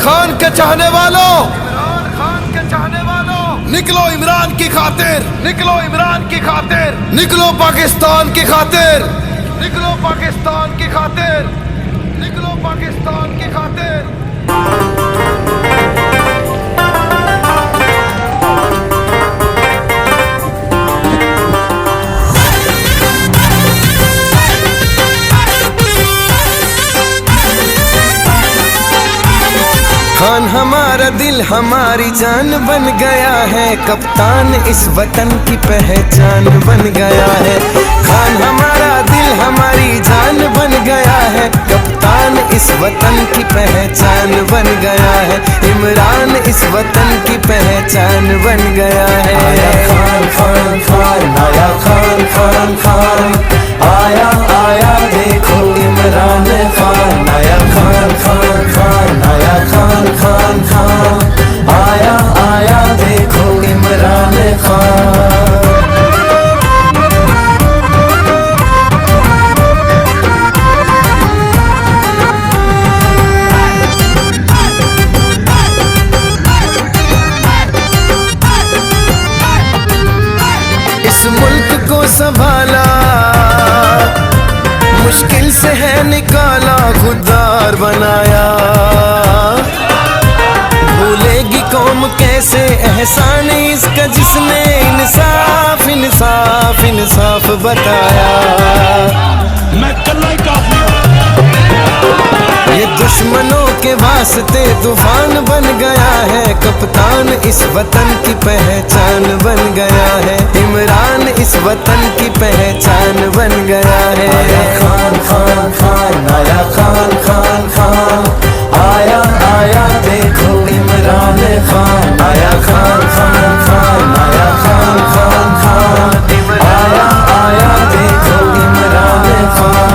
खान के चाहने वालों, निकलो इमरान की खातिर, निकलो इमरान की खातिर, निकलो पाकिस्तान की खातिर, निकलो पाकिस्तान की खातिर, निकलो पाकिस्तान की खातिर। खान हमारा दिल हमारी जान बन गया है, कप्तान इस वतन की पहचान बन गया है। खान हमारा दिल हमारी जान बन गया है, कप्तान इस वतन की पहचान बन गया है। इमरान इस वतन की पहचान बन गया है। आया खान खान खान, आया खान खान खान, आया आया देखो इमरान खान। आया खान खान खान, आया खान खान खान, आया आया देखो इमरान खान। इस मुल्क को संभाला, मुश्किल से है निकाला, खुददार बनाया। भूलेगी कौम कैसे एहसान इसका, जिसने इंसाफ इंसाफ इंसाफ बताया। मैं कल्ला ही काफी हूं। ये दुश्मनों के वास्ते तूफान बन गया है, कप्तान इस वतन की पहचान बन गया है। इमरान इस वतन की पहचान बन गया है। आया खान खान खान, आया खान खान खान, आया आया देखो इमरान खान। आया खान खान खान, आया खान खान खान, आया आया देखो इमरान खान।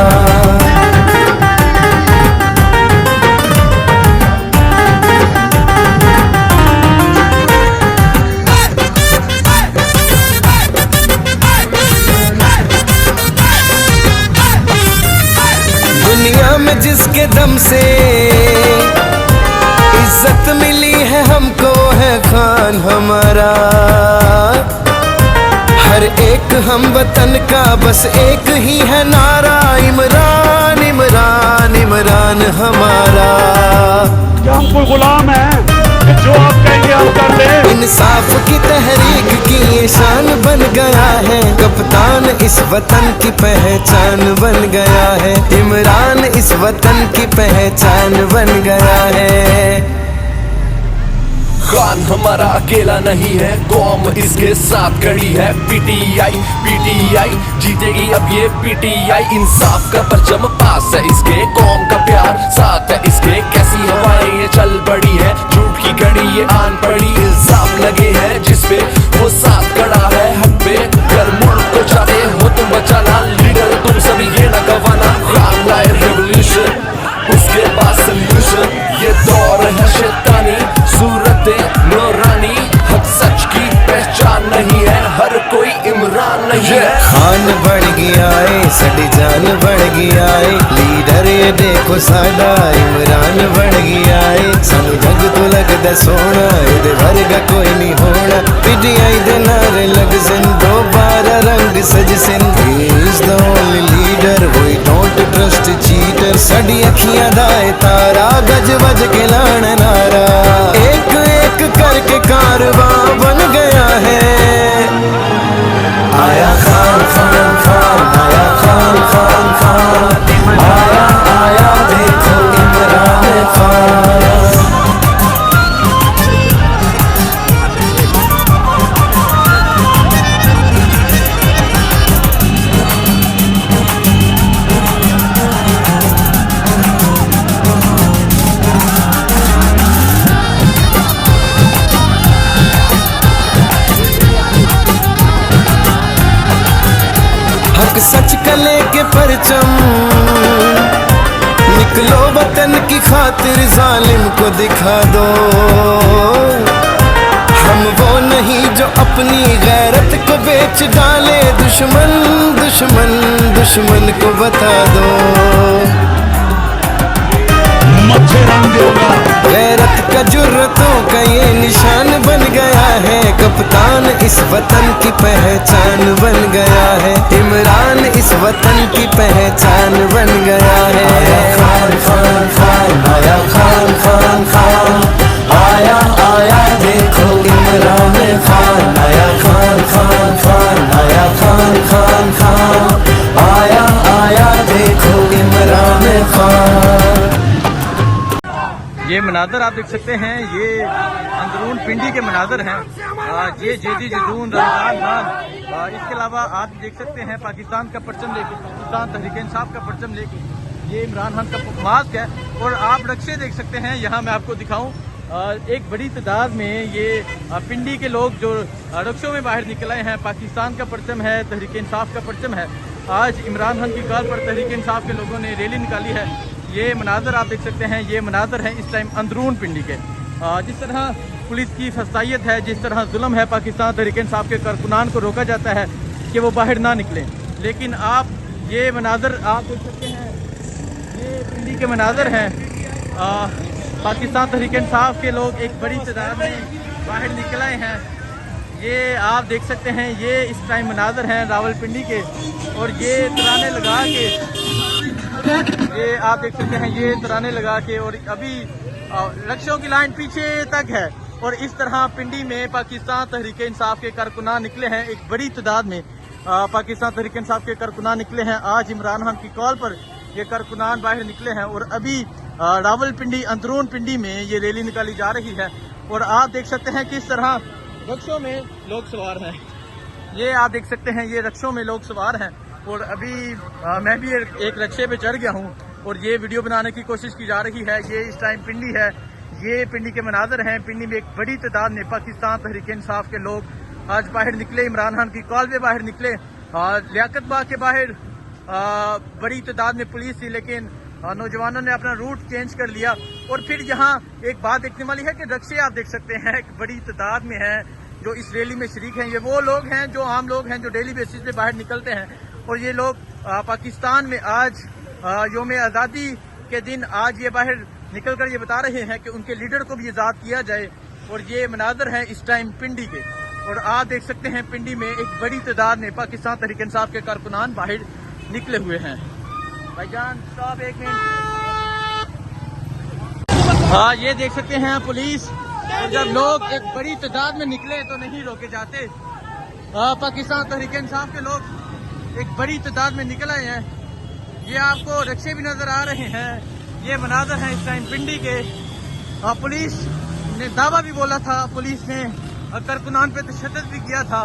दुनिया में जिसके दम से इज्जत मिली है हमको, है खान हमारा। हर एक हम वतन का बस एक ही है नारा, इमरान इमरान इमरान हमारा। क्या हम कोई गुलाम है कि जो आप कहेंगे हम कर दें? इंसाफ की तहरीक की ये शान बन गया है, कप्तान इस वतन की पहचान बन गया है। इमरान इस वतन की पहचान बन गया है। खान हमारा अकेला नहीं है, कौम इसके साथ खड़ी है। पीटीआई पीटीआई जीतेगी अब ये पीटीआई। इंसाफ का परचम पास है इसके, कौम का प्यार साथ है इसके। कैसी हवाएं ये चल पड़ी है, झूठ की घड़ी ये आन पड़ी। इल्जाम लगे हैं जिसपे वो साथ खड़ा है हक पे। कर मुल्क को चाहते हो तुम बचाना, लीडर तुम सभी ये न गवाना। खान लाए रेवोल्यूशन, उसके बाद सोल्यूशन। ये दौर है शैतानी, सूरत नूरानी। हक सच की पहचान नहीं है, हर कोई इमरान नहीं है। खान बढ़ गया है, साडी जान बढ़ गया है। लीडर ये देखो साडा इमरान बढ़ गया है। सानू जग तो लगदा सोना, इहदे वर्गा कोई नहीं होना। पीटीआई दे नारे लग सन, दोबारा रंग सज सन। He is the only leader, we don't trust cheater। साडी अखियां दा तारा, गज वज के लाण नारा। एक एक करके कारवां बन गया है। आया खान खान खान, आया खान खान खान, आया आया देखो इमरान खान। हक सच का लेके परचम, निकलो वतन की खातिर, जालिम को दिखा दो। हम वो नहीं जो अपनी गैरत को बेच डाले, दुश्मन दुश्मन दुश्मन को बता दो। मच्छर रंग होगा गैरत का जुर्रतों का ये निशान बन गया है, कप्तान इस वतन की पहचान बन गया है, इमरान इस वतन की पहचान बन गया है। खान खान खान आया, खान खान खान आया आया, देखो इमरान खान आया, खान खान खान आया, खान खान खान आया आया, देखो इमरान खान। ये मनाजर आप देख सकते हैं, ये अंदरून पिंडी के मनाजर हैं। ये जेदी जदून रमजान खान, इसके अलावा आप देख सकते हैं पाकिस्तान का परचम लेके, पाकिस्तान तहरीक इंसाफ का परचम लेके ये इमरान खान का मास्क है। और आप रक्शे देख सकते हैं, यहाँ मैं आपको दिखाऊं, एक बड़ी तादाद में ये पिंडी के लोग जो रक्शों में बाहर निकल आए हैं। पाकिस्तान का परचम है, तहरीक इंसाफ का परचम है। आज इमरान खान की कॉल पर तहरीक इंसाफ के लोगों ने रैली निकाली है। ये मनाजर आप देख सकते हैं, ये मनाजर हैं इस टाइम अंदरून पिंडी के। जिस तरह पुलिस की फस्तायत है, जिस तरह जुल्म है, पाकिस्तान तहरीक इंसाफ के कारकुनान को रोका जाता है कि वो बाहर ना निकलें, लेकिन आप ये मनाजर आप देख सकते हैं, ये पिंडी के मनाजर हैं। पाकिस्तान तहरीक इंसाफ के लोग एक बड़ी तादाद में बाहर निकल आए हैं। ये आप देख सकते हैं, ये इस टाइम मनाजर हैं रावलपिंडी के। और ये तराने लगा के, ये आप देख सकते हैं, ये तराने लगा के, और अभी रक्षों की लाइन पीछे तक है। और इस तरह पिंडी में पाकिस्तान तहरीक इंसाफ के कारकुनान निकले हैं, एक बड़ी तादाद में पाकिस्तान तहरीक इंसाफ के कारकुनान निकले हैं। आज इमरान खान की कॉल पर ये कारकुनान बाहर निकले हैं और अभी रावलपिंडी अंदरून पिंडी में ये रैली निकाली जा रही है। और आप देख सकते हैं किस तरह रक्षों में लोग सवार हैं। ये आप देख सकते हैं, ये रक्षों में लोग सवार हैं। और अभी मैं भी एक रक्षे पे चढ़ गया हूँ और ये वीडियो बनाने की कोशिश की जा रही है। ये इस टाइम पिंडी है, ये पिंडी के मनाजर हैं। पिंडी में एक बड़ी तादाद में पाकिस्तान तहरीक इंसाफ के लोग आज बाहर निकले, इमरान खान की कॉल पे बाहर निकले। लियाकत बाग के बाहर बड़ी तादाद में पुलिस थी, लेकिन नौजवानों ने अपना रूट चेंज कर लिया। और फिर यहाँ एक बात देखने वाली है कि रक्षे आप देख सकते हैं एक बड़ी तादाद में हैं जो इस रैली में शरीक हैं। ये वो लोग हैं जो आम लोग हैं जो डेली बेसिस पे बाहर निकलते हैं। और ये लोग पाकिस्तान में आज योम आज़ादी के दिन आज ये बाहर निकल कर ये बता रहे हैं कि उनके लीडर को भी आज़ाद किया जाए। और ये मनाजर हैं इस टाइम पिंडी के। और आप देख सकते हैं पिंडी में एक बड़ी तादाद में पाकिस्तान तहरीक इंसाफ के कारकुनान बाहर निकले हुए हैं। भाईजान साहब एक मिनट। हाँ, ये देख सकते हैं पुलिस, और जब लोग एक बड़ी तादाद में निकले तो नहीं रोके जाते। पाकिस्तान तहरीक इंसाफ के लोग एक बड़ी तादाद में निकल आए हैं। ये आपको रक्षे भी नजर आ रहे हैं। ये मनाजर हैं इस टाइम पिंडी के। पुलिस ने दावा भी बोला था, पुलिस ने कारकुनान पे तशद्दुद भी किया था,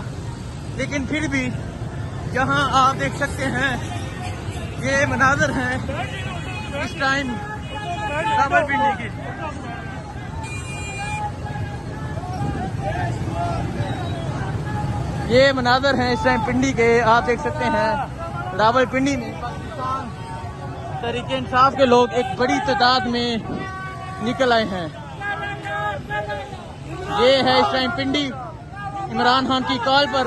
लेकिन फिर भी यहाँ आप देख सकते हैं ये मनाजर हैं इस टाइम रावलपिंडी की। ये मनाजर हैं इस टाइम पिंडी के। आप देख सकते हैं रावलपिंडी में पाकिस्तान तहरीक इंसाफ के लोग एक बड़ी तादाद में निकल आए हैं। ये है इस टाइम पिंडी, इमरान खान की कॉल पर